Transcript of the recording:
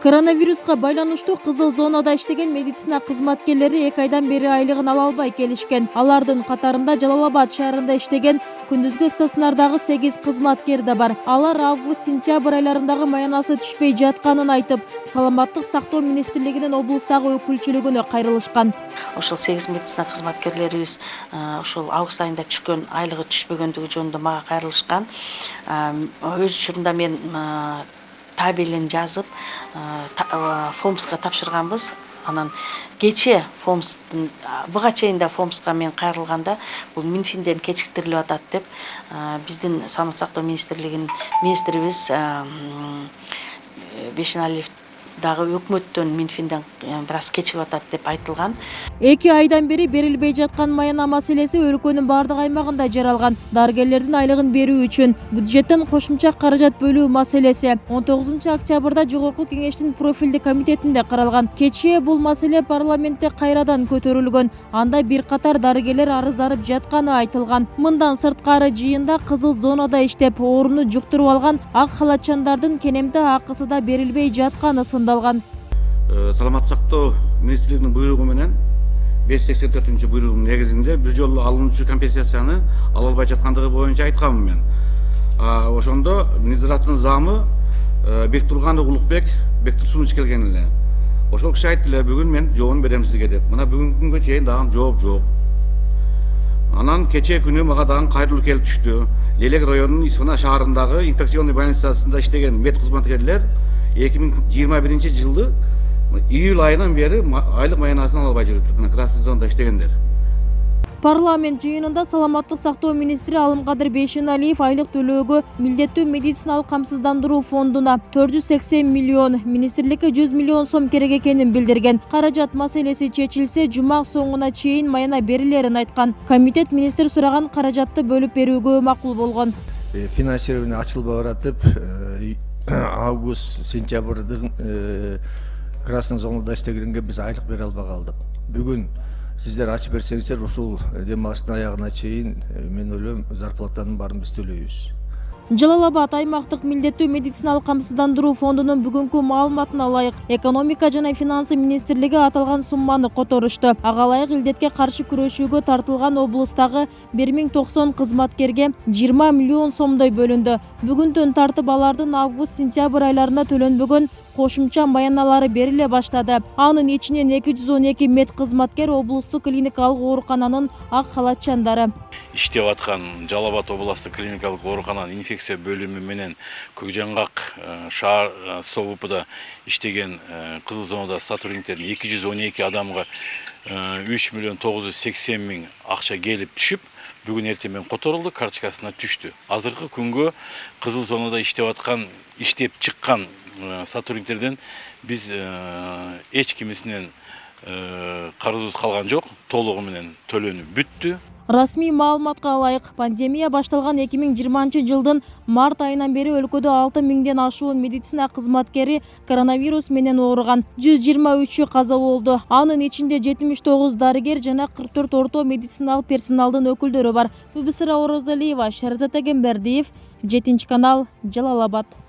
Коронавируска байланыштуу кызыл зонада иштеген медицина кызматкерлери 2 айдан бери айлыгын ала албай келишкен. Алардын катарында Жалал-Абад шаарында иштеген күндүзгү стационардагы 8 кызматкер да бар. Алар август-сентябрь айларындагы маянасы түшпөй жатканын айтып, саламаттык сактоо министрлигинин облустагы өкүлчүлүгүнө кайрылышкан. Ошол 8 медицина кызматкерлерибиз ошол август айында түшкөн айлыгы түшпөгөндүгү жөнүндө мага кайрылышкан. Өз учурунда мен табелин жазып, Фомска тапшырганбыз. Анан кече Фомстун буга чейин да Фомска мен кайрылганда бул Минфинден кечиктирилип атат деп биздин саламаттык сактоо министрлигинин министрибиз Бешеналиев дагы өкмөттөн Минфинден бир аз кечигип атат деп айтылган. 2 айдан бери берилбей жаткан Маяна маселеси өлкөнүн бардык аймагында жаралган. Дарыгерлердин айлыгын берүү үчүн бюджеттен кошумча каражат бөлүү маселеси 19 октябрда Жогорку кеңештин профилдик комитетинде каралган. Кечээ бул маселе парламентте кайрадан көтөрүлгөн. Анда бир катар дарыгерлер арызданып жатканы айтылган. Мындан сырткары жыйында кызыл зонада иштеп, ооруну жуктуруп алган ак халатчандардын кенемти акысы да берилбей жатканы сындалган. Саламаттык сактоо министрлигинин буйругу менен 584-буйругунун негизинде бир жолу алынуучу компенсацияны ала албай жаткандыгы боюнча айтканмын мен. Ошондо Минзираттын замы Бектурганов Улукбек Бектурсунович келген эле. Ошол киши айтты эле, бүгүн мен жообун берем сизге деп. Мына бүгүнкү күнгө чейин дагы жооп жок. Анан кечээ күнү мага дагы кайрылуу келип түштү. Лелек районунун Исфана шаарындагы инфекционный больницасында иштеген мед кызматкерлер 2021 жылы июль айынан бери айлык маянасын ала албай жүрүптүр. Мына красный зонада иштегендер. Парламент жыйынында саламаттык сактоо министри Алымкадыр Бейшеналиев айлык төлөөгө милдеттүү медициналык камсыздандыруу фондуна 480 миллион, министрликке 100 миллион сом керек экенин билдирген. Каражат маселеси чечилсе, жума соңуна чейин Маяна берилерин айткан. Комитет министр сураган каражатты бөлүп берүүгө макул болгон. Финансирование ачылбай баратып, август-сентябрдын красный зонада иштегенге биз айлык бере албай калдык. Бүгүн сиздер ачып берсеңиздер, ушул дем алыштын аягына чейин мен ойлойм зарплатанын баарын биз төлөйбүз. Жалал-Абад аймактык милдеттүү медициналык камсыздандыруу фондунун бүгүнкү маалыматына ылайык, экономика жана финансы министрлиги аталган сумманы которушту. Ага ылайык илдетке каршы күрөшүүгө тартылган облустагы 1090 кызматкерге 20 миллион сомдой бөлүндү. Бүгүндөн тартып алардын август-сентябрь айларында төлөнбөгөн кошумча маяналары бериле баштады. Анын ичинен 212 мед кызматкер облустук клиникалык оорукананын ак халатчандары. Иштеп аткан Жалал-Абад областык клиникалык оорукананын инфекция бөлүмү менен Көкжаңгак шаар СОВУПда иштеген кызыл зонада сотрудниктердин 212 адамга 3 миллион 980 миң акча келип түшүп, бүгүн эртең менен которулду, карточкасына түштү. Азыркы күнгө кызыл зонада иштеп чыккан сотрудниктерден биз эч кимисинен карызыбыз калган жок, толугу менен төлөнүп бүттү. Расмий маалыматка ылайык, пандемия башталган 2020 жылдын март айынан бери өлкөдө 6 миңден ашуун медицина кызматкери коронавирус менен ооруган. 123 каза болду. Анын ичинде 79 дарыгер жана 44 орто медициналык персоналдын өкүлдөрү бар. Бүбүсыра Орозалиева, Шарзат Эгембердиев, 7 канал, Жалал-Абад.